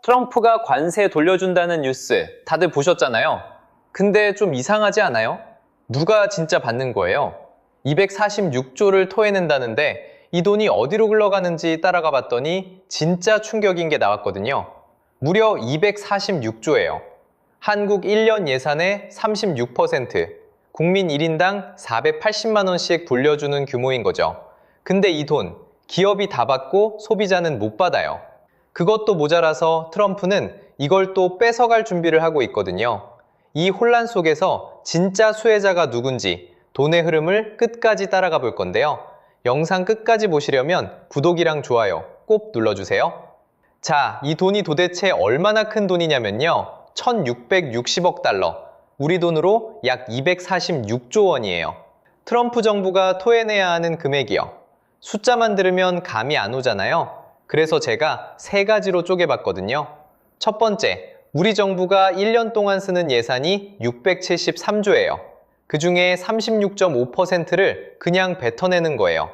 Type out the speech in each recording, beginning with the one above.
트럼프가 관세 돌려준다는 뉴스 다들 보셨잖아요. 근데 좀 이상하지 않아요? 누가 진짜 받는 거예요? 246조를 토해낸다는데 이 돈이 어디로 흘러가는지 따라가 봤더니 진짜 충격인 게 나왔거든요. 무려 246조예요. 한국 1년 예산의 36%, 국민 1인당 480만 원씩 돌려주는 규모인 거죠. 근데 이 돈, 기업이 다 받고 소비자는 못 받아요. 그것도 모자라서 트럼프는 이걸 또 뺏어갈 준비를 하고 있거든요. 이 혼란 속에서 진짜 수혜자가 누군지 돈의 흐름을 끝까지 따라가 볼 건데요. 영상 끝까지 보시려면 구독이랑 좋아요 꼭 눌러주세요. 자, 이 돈이 도대체 얼마나 큰 돈이냐면요. 1660억 달러, 우리 돈으로 약 246조 원이에요. 트럼프 정부가 토해내야 하는 금액이요. 숫자만 들으면 감이 안 오잖아요. 그래서 제가 세 가지로 쪼개봤거든요. 첫 번째, 우리 정부가 1년 동안 쓰는 예산이 673조예요. 그 중에 36.5%를 그냥 뱉어내는 거예요.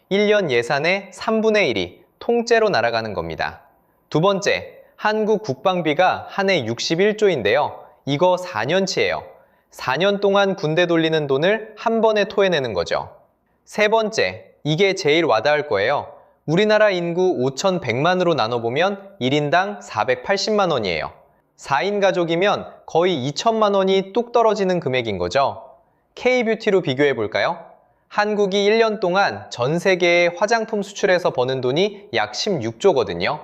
1년 예산의 3분의 1이 통째로 날아가는 겁니다. 두 번째, 한국 국방비가 한 해 61조인데요. 이거 4년치예요. 4년 동안 군대 돌리는 돈을 한 번에 토해내는 거죠. 세 번째, 이게 제일 와닿을 거예요. 우리나라 인구 5,100만으로 나눠보면 1인당 480만 원이에요. 4인 가족이면 거의 2천만 원이 뚝 떨어지는 금액인 거죠. K-뷰티로 비교해 볼까요? 한국이 1년 동안 전 세계에 화장품 수출해서 버는 돈이 약 16조거든요.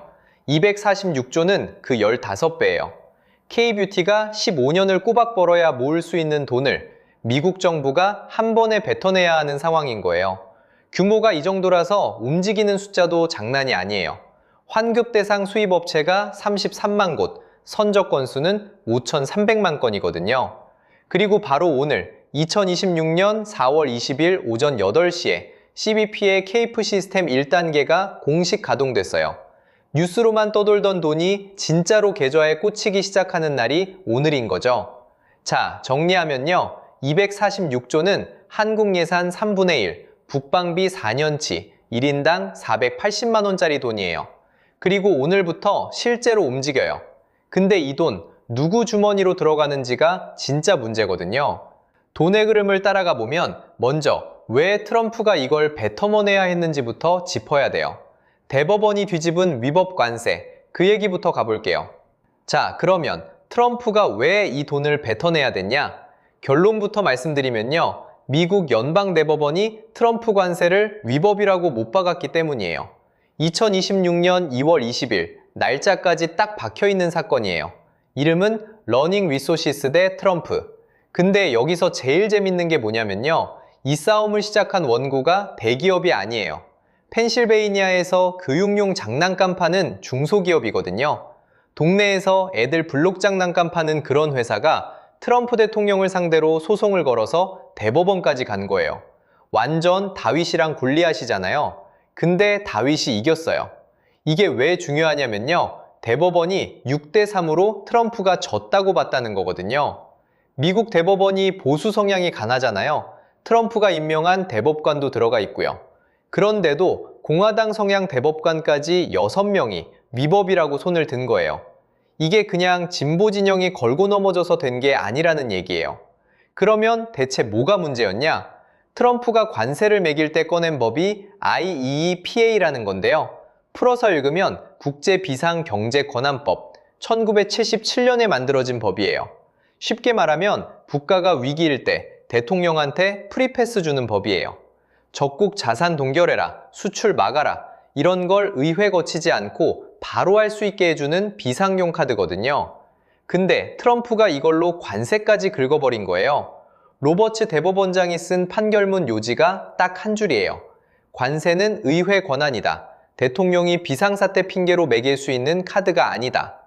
246조는 그 15배예요. K-뷰티가 15년을 꼬박 벌어야 모을 수 있는 돈을 미국 정부가 한 번에 뱉어내야 하는 상황인 거예요. 규모가 이 정도라서 움직이는 숫자도 장난이 아니에요. 환급 대상 수입업체가 33만 곳, 선적 건수는 5,300만 건이거든요. 그리고 바로 오늘 2026년 4월 20일 오전 8시에 CBP의 케이프 시스템 1단계가 공식 가동됐어요. 뉴스로만 떠돌던 돈이 진짜로 계좌에 꽂히기 시작하는 날이 오늘인 거죠. 자, 정리하면요. 246조는 한국 예산 3분의 1, 국방비 4년치 1인당 480만 원짜리 돈이에요. 그리고 오늘부터 실제로 움직여요. 근데 이 돈 누구 주머니로 들어가는지가 진짜 문제거든요. 돈의 흐름을 따라가 보면 먼저 왜 트럼프가 이걸 뱉어내야 했는지부터 짚어야 돼요. 대법원이 뒤집은 위법 관세, 그 얘기부터 가볼게요. 자, 그러면 트럼프가 왜 이 돈을 뱉어내야 됐냐? 결론부터 말씀드리면요. 미국 연방대법원이 트럼프 관세를 위법이라고 못 박았기 때문이에요. 2026년 2월 20일 날짜까지 딱 박혀있는 사건이에요. 이름은 러닝 리소시스 대 트럼프. 근데 여기서 제일 재밌는 게 뭐냐면요. 이 싸움을 시작한 원고가 대기업이 아니에요. 펜실베이니아에서 교육용 장난감 파는 중소기업이거든요. 동네에서 애들 블록 장난감 파는 그런 회사가 트럼프 대통령을 상대로 소송을 걸어서 대법원까지 간 거예요. 완전 다윗이랑 골리앗이잖아요. 근데 다윗이 이겼어요. 이게 왜 중요하냐면요. 대법원이 6대 3으로 트럼프가 졌다고 봤다는 거거든요. 미국 대법원이 보수 성향이 강하잖아요. 트럼프가 임명한 대법관도 들어가 있고요. 그런데도 공화당 성향 대법관까지 6명이 위법이라고 손을 든 거예요. 이게 그냥 진보 진영이 걸고 넘어져서 된 게 아니라는 얘기예요. 그러면 대체 뭐가 문제였냐? 트럼프가 관세를 매길 때 꺼낸 법이 IEEPA라는 건데요. 풀어서 읽으면 국제비상경제권한법, 1977년에 만들어진 법이에요. 쉽게 말하면 국가가 위기일 때 대통령한테 프리패스 주는 법이에요. 적국 자산 동결해라, 수출 막아라, 이런 걸 의회 거치지 않고 바로 할 수 있게 해주는 비상용 카드거든요. 근데 트럼프가 이걸로 관세까지 긁어버린 거예요. 로버츠 대법원장이 쓴 판결문 요지가 딱 한 줄이에요. 관세는 의회 권한이다. 대통령이 비상사태 핑계로 매길 수 있는 카드가 아니다.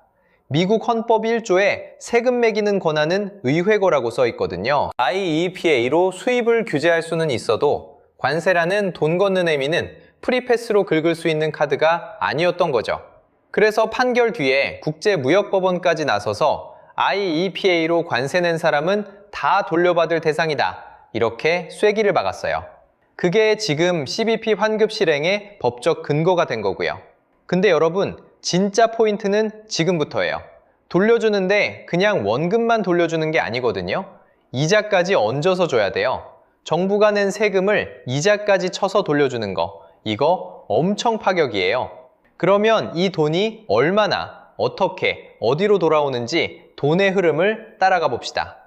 미국 헌법 1조에 세금 매기는 권한은 의회 거라고 써 있거든요. IEEPA로 수입을 규제할 수는 있어도 관세라는 돈 걷는 의미는 프리패스로 긁을 수 있는 카드가 아니었던 거죠. 그래서 판결 뒤에 국제무역법원까지 나서서 IEEPA로 관세 낸 사람은 다 돌려받을 대상이다. 이렇게 쐐기를 박았어요. 그게 지금 CBP 환급 실행의 법적 근거가 된 거고요. 근데 여러분, 진짜 포인트는 지금부터예요. 돌려주는데 그냥 원금만 돌려주는 게 아니거든요. 이자까지 얹어서 줘야 돼요. 정부가 낸 세금을 이자까지 쳐서 돌려주는 거, 이거 엄청 파격이에요. 그러면 이 돈이 얼마나, 어떻게, 어디로 돌아오는지 돈의 흐름을 따라가 봅시다.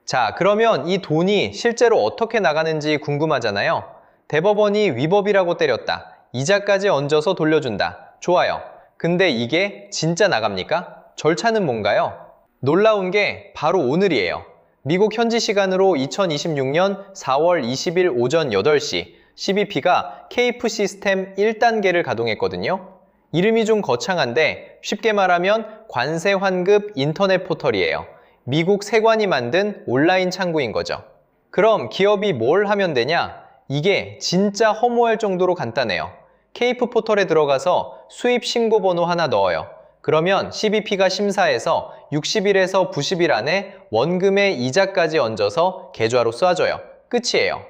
자, 그러면 이 돈이 실제로 어떻게 나가는지 궁금하잖아요. 대법원이 위법이라고 때렸다. 이자까지 얹어서 돌려준다. 좋아요. 근데 이게 진짜 나갑니까? 절차는 뭔가요? 놀라운 게 바로 오늘이에요. 미국 현지 시간으로 2026년 4월 20일 오전 8시 CBP가 케이프 시스템 1단계를 가동했거든요. 이름이 좀 거창한데 쉽게 말하면 관세 환급 인터넷 포털이에요. 미국 세관이 만든 온라인 창구인 거죠. 그럼 기업이 뭘 하면 되냐? 이게 진짜 허무할 정도로 간단해요. 케이프 포털에 들어가서 수입 신고 번호 하나 넣어요. 그러면 CBP가 심사해서 60일에서 90일 안에 원금의 이자까지 얹어서 계좌로 쏴줘요. 끝이에요.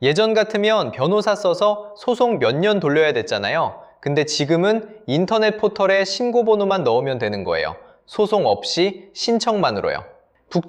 예전 같으면 변호사 써서 소송 몇 년 돌려야 됐잖아요. 근데 지금은 인터넷 포털에 신고 번호만 넣으면 되는 거예요. 소송 없이 신청만으로요.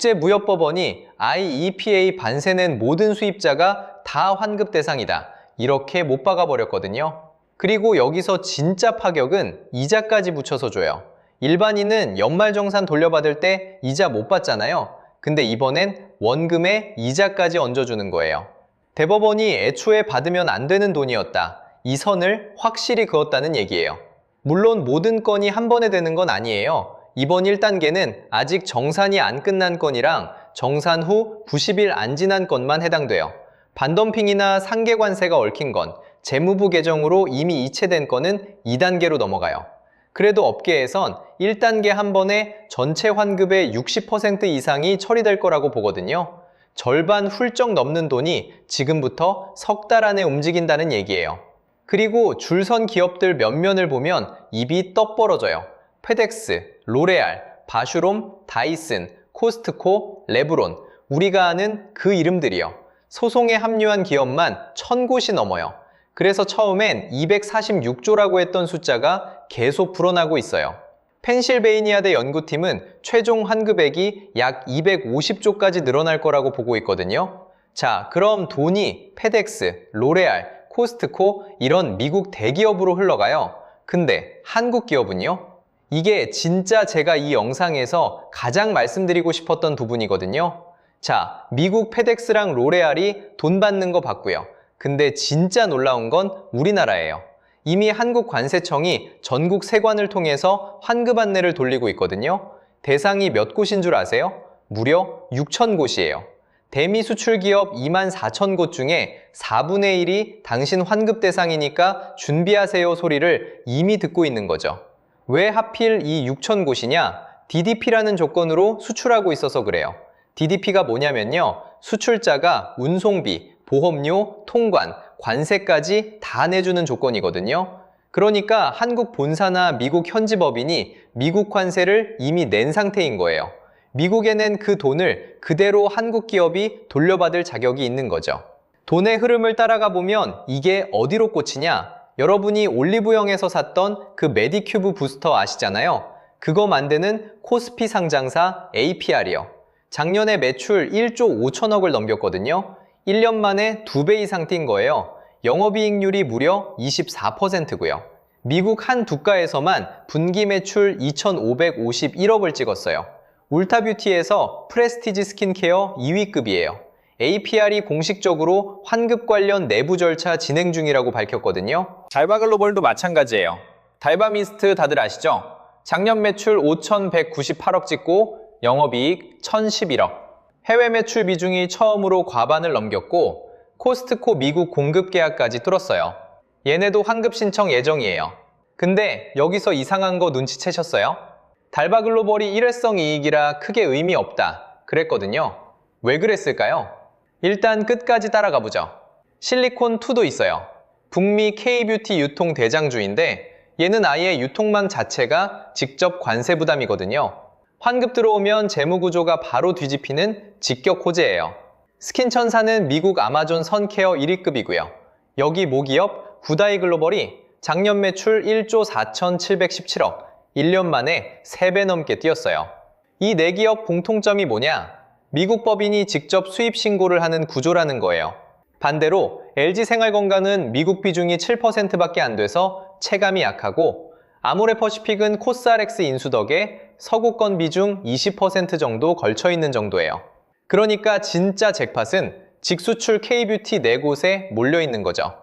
국제무역법원이 IEPA 반세 낸 모든 수입자가 다 환급 대상이다. 이렇게 못 박아버렸거든요. 그리고 여기서 진짜 파격은 이자까지 붙여서 줘요. 일반인은 연말정산 돌려받을 때 이자 못 받잖아요. 근데 이번엔 원금에 이자까지 얹어주는 거예요. 대법원이 애초에 받으면 안 되는 돈이었다. 이 선을 확실히 그었다는 얘기예요. 물론 모든 건이 한 번에 되는 건 아니에요. 이번 1단계는 아직 정산이 안 끝난 건이랑 정산 후 90일 안 지난 건만 해당돼요. 반덤핑이나 상계관세가 얽힌 건, 재무부 개정으로 이미 이체된 건은 2단계로 넘어가요. 그래도 업계에선 1단계 한 번에 전체 환급의 60% 이상이 처리될 거라고 보거든요. 절반 훌쩍 넘는 돈이 지금부터 석 달 안에 움직인다는 얘기예요. 그리고 줄선 기업들 몇면을 보면 입이 떡 벌어져요. 페덱스, 로레알, 바슈롬, 다이슨, 코스트코, 레브론, 우리가 아는 그 이름들이요. 소송에 합류한 기업만 1000곳이 넘어요. 그래서 처음엔 246조라고 했던 숫자가 계속 불어나고 있어요. 펜실베이니아대 연구팀은 최종 환급액이 약 250조까지 늘어날 거라고 보고 있거든요. 자, 그럼 돈이 페덱스, 로레알, 코스트코 이런 미국 대기업으로 흘러가요. 근데 한국 기업은요? 이게 진짜 제가 이 영상에서 가장 말씀드리고 싶었던 부분이거든요. 자, 미국 페덱스랑 로레알이 돈 받는 거 봤고요. 근데 진짜 놀라운 건 우리나라예요. 이미 한국관세청이 전국 세관을 통해서 환급 안내를 돌리고 있거든요. 대상이 몇 곳인 줄 아세요? 무려 6,000곳이에요. 대미 수출 기업 24,000곳 중에 4분의 1이 당신 환급 대상이니까 준비하세요 소리를 이미 듣고 있는 거죠. 왜 하필 이 6,000곳이냐? DDP라는 조건으로 수출하고 있어서 그래요. DDP가 뭐냐면요. 수출자가 운송비, 보험료, 통관, 관세까지 다 내주는 조건이거든요. 그러니까 한국 본사나 미국 현지 법인이 미국 관세를 이미 낸 상태인 거예요. 미국에 낸 그 돈을 그대로 한국 기업이 돌려받을 자격이 있는 거죠. 돈의 흐름을 따라가 보면 이게 어디로 꽂히냐? 여러분이 올리브영에서 샀던 그 메디큐브 부스터 아시잖아요? 그거 만드는 코스피 상장사 APR이요. 작년에 매출 1조 5천억을 넘겼거든요. 1년 만에 2배 이상 뛴 거예요. 영업이익률이 무려 24%고요. 미국 한 두가에서만 분기 매출 2,551억을 찍었어요. 울타뷰티에서 프레스티지 스킨케어 2위급이에요. APR이 공식적으로 환급 관련 내부 절차 진행 중이라고 밝혔거든요. 달바글로벌도 마찬가지예요. 달바미스트 다들 아시죠? 작년 매출 5,198억 찍고 영업이익 1,011억. 해외 매출 비중이 처음으로 과반을 넘겼고 코스트코 미국 공급 계약까지 뚫었어요. 얘네도 환급 신청 예정이에요. 근데 여기서 이상한 거 눈치채셨어요? 달바글로벌이 일회성 이익이라 크게 의미 없다 그랬거든요. 왜 그랬을까요? 일단 끝까지 따라가 보죠. 실리콘2도 있어요. 북미 K뷰티 유통 대장주인데 얘는 아예 유통망 자체가 직접 관세 부담이거든요. 환급 들어오면 재무구조가 바로 뒤집히는 직격 호재예요. 스킨천사는 미국 아마존 선케어 1위급이고요. 여기 모기업 구다이 글로벌이 작년 매출 1조 4,717억, 1년 만에 3배 넘게 뛰었어요. 이 4기업 공통점이 뭐냐? 미국 법인이 직접 수입 신고를 하는 구조라는 거예요. 반대로 LG생활건강은 미국 비중이 7%밖에 안 돼서 체감이 약하고, 아모레퍼시픽은 코스알엑스 인수 덕에 서구권 비중 20% 정도 걸쳐있는 정도예요. 그러니까 진짜 잭팟은 직수출 K뷰티 4곳에 몰려있는 거죠.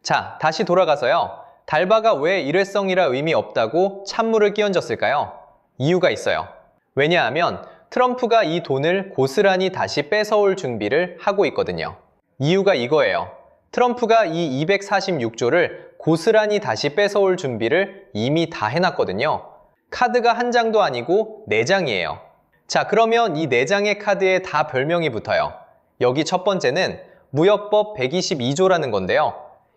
자, 다시 돌아가서요. 달바가 왜 일회성이라 의미 없다고 찬물을 끼얹었을까요? 이유가 있어요. 왜냐하면 트럼프가 이 돈을 고스란히 다시 뺏어올 준비를 하고 있거든요. 이유가 이거예요. 트럼프가 이 246조를 고스란히 다시 뺏어올 준비를 이미 다 해놨거든요. 카드가 한 장도 아니고 4장이에요. 자, 그러면 이 4장의 카드에 다 별명이 붙어요. 여기 첫 번째는 무역법 122조라는 건데요.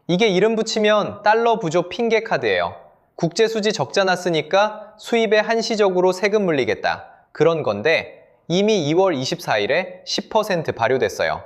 이게 이름 붙이면 달러 부족 핑계 카드예요. 국제 수지 적자 났으니까 수입에 한시적으로 세금 물리겠다. 그런 건데 이미 2월 24일에 10% 발효됐어요.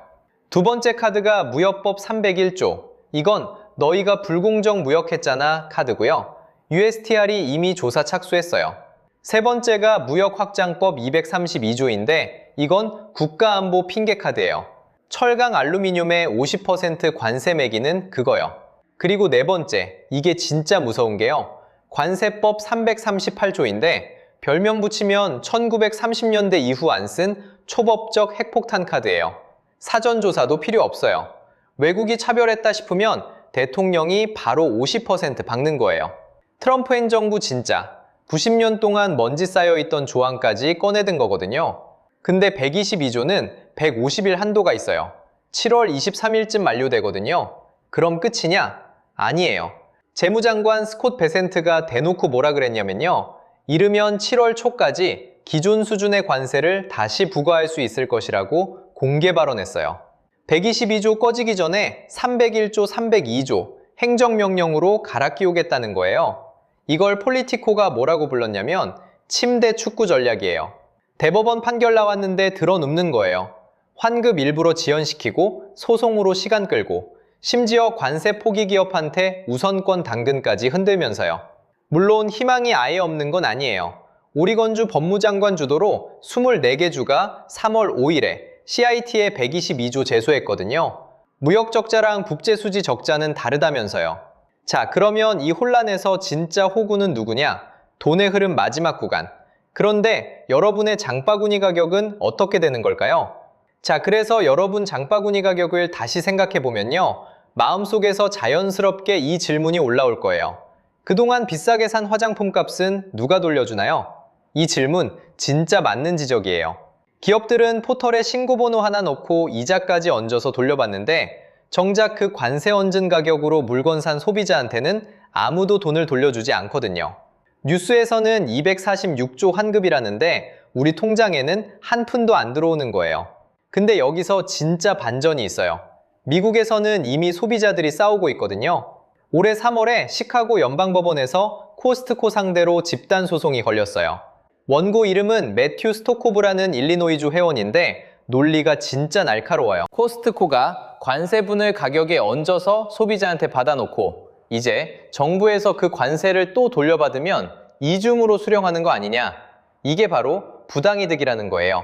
두 번째 카드가 무역법 301조. 이건 너희가 불공정 무역했잖아 카드고요. USTR이 이미 조사 착수했어요. 세 번째가 무역확장법 232조인데 이건 국가안보 핑계 카드예요. 철강 알루미늄에 50% 관세 매기는 그거요. 그리고 네 번째, 이게 진짜 무서운 게요. 관세법 338조인데 별명 붙이면 1930년대 이후 안 쓴 초법적 핵폭탄 카드예요. 사전 조사도 필요 없어요. 외국이 차별했다 싶으면 대통령이 바로 50% 박는 거예요. 트럼프 행정부 진짜 90년 동안 먼지 쌓여있던 조항까지 꺼내든 거거든요. 근데 122조는 150일 한도가 있어요. 7월 23일쯤 만료되거든요. 그럼 끝이냐? 아니에요. 재무장관 스콧 베센트가 대놓고 뭐라 그랬냐면요. 이르면 7월 초까지 기존 수준의 관세를 다시 부과할 수 있을 것이라고 공개 발언했어요. 122조 꺼지기 전에 301조, 302조 행정명령으로 갈아 끼우겠다는 거예요. 이걸 폴리티코가 뭐라고 불렀냐면 침대 축구 전략이에요. 대법원 판결 나왔는데 들어눕는 거예요. 환급 일부러 지연시키고 소송으로 시간 끌고 심지어 관세 포기 기업한테 우선권 당근까지 흔들면서요. 물론 희망이 아예 없는 건 아니에요. 오리건주 법무장관 주도로 24개 주가 3월 5일에 CIT에 122조 제소했거든요. 무역 적자랑 국제 수지 적자는 다르다면서요. 자, 그러면 이 혼란에서 진짜 호구는 누구냐? 돈의 흐름 마지막 구간. 그런데 여러분의 장바구니 가격은 어떻게 되는 걸까요? 자, 그래서 여러분 장바구니 가격을 다시 생각해보면요. 마음속에서 자연스럽게 이 질문이 올라올 거예요. 그동안 비싸게 산 화장품 값은 누가 돌려주나요? 이 질문 진짜 맞는 지적이에요. 기업들은 포털에 신고번호 하나 넣고 이자까지 얹어서 돌려받는데 정작 그 관세 얹은 가격으로 물건 산 소비자한테는 아무도 돈을 돌려주지 않거든요. 뉴스에서는 246조 환급이라는데 우리 통장에는 한 푼도 안 들어오는 거예요. 근데 여기서 진짜 반전이 있어요. 미국에서는 이미 소비자들이 싸우고 있거든요. 올해 3월에 시카고 연방법원에서 코스트코 상대로 집단 소송이 걸렸어요. 원고 이름은 매튜 스토코브라는 일리노이주 회원인데 논리가 진짜 날카로워요. 코스트코가 관세분을 가격에 얹어서 소비자한테 받아놓고 이제 정부에서 그 관세를 또 돌려받으면 이중으로 수령하는 거 아니냐? 이게 바로 부당이득이라는 거예요.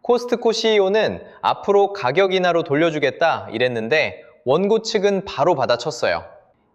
코스트코 CEO는 앞으로 가격 인하로 돌려주겠다 이랬는데 원고 측은 바로 받아쳤어요.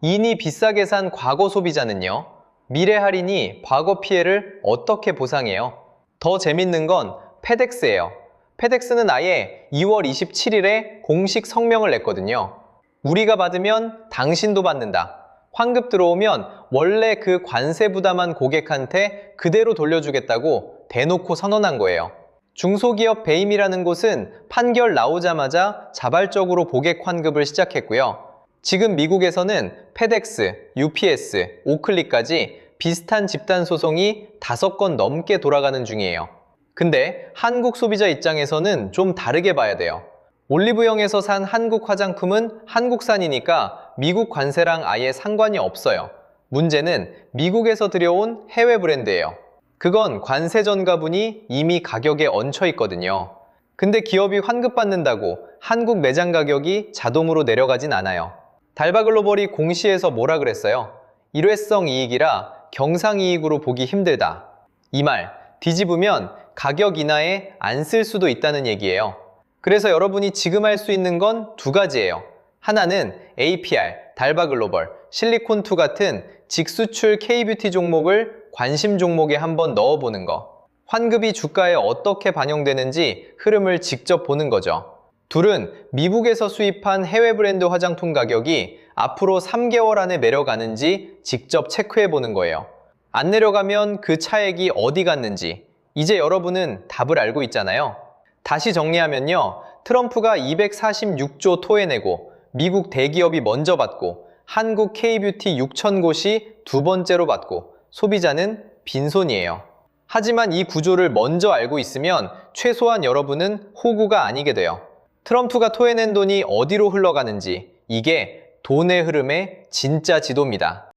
이니 비싸게 산 과거 소비자는요. 미래 할인이 과거 피해를 어떻게 보상해요? 더 재밌는 건 페덱스예요. 페덱스는 아예 2월 27일에 공식 성명을 냈거든요. 우리가 받으면 당신도 받는다. 환급 들어오면 원래 그 관세 부담한 고객한테 그대로 돌려주겠다고 대놓고 선언한 거예요. 중소기업 배임이라는 곳은 판결 나오자마자 자발적으로 고객 환급을 시작했고요. 지금 미국에서는 페덱스, UPS, 오클리까지 비슷한 집단 소송이 5건 넘게 돌아가는 중이에요. 근데 한국 소비자 입장에서는 좀 다르게 봐야 돼요. 올리브영에서 산 한국 화장품은 한국산이니까 미국 관세랑 아예 상관이 없어요. 문제는 미국에서 들여온 해외 브랜드예요. 그건 관세 전가분이 이미 가격에 얹혀 있거든요. 근데 기업이 환급받는다고 한국 매장 가격이 자동으로 내려가진 않아요. 달바글로벌이 공시에서 뭐라 그랬어요? 일회성 이익이라 경상이익으로 보기 힘들다. 이 말 뒤집으면 가격 인하에 안 쓸 수도 있다는 얘기예요. 그래서 여러분이 지금 할 수 있는 건 두 가지예요. 하나는 APR, 달바글로벌, 실리콘2 같은 직수출 K뷰티 종목을 관심 종목에 한번 넣어보는 거. 환급이 주가에 어떻게 반영되는지 흐름을 직접 보는 거죠. 둘은 미국에서 수입한 해외 브랜드 화장품 가격이 앞으로 3개월 안에 내려가는지 직접 체크해보는 거예요. 안 내려가면 그 차액이 어디 갔는지 이제 여러분은 답을 알고 있잖아요. 다시 정리하면요. 트럼프가 246조 토해내고 미국 대기업이 먼저 받고 한국 K뷰티 6,000곳이 두 번째로 받고 소비자는 빈손이에요. 하지만 이 구조를 먼저 알고 있으면 최소한 여러분은 호구가 아니게 돼요. 트럼프가 토해낸 돈이 어디로 흘러가는지 이게 돈의 흐름의 진짜 지도입니다.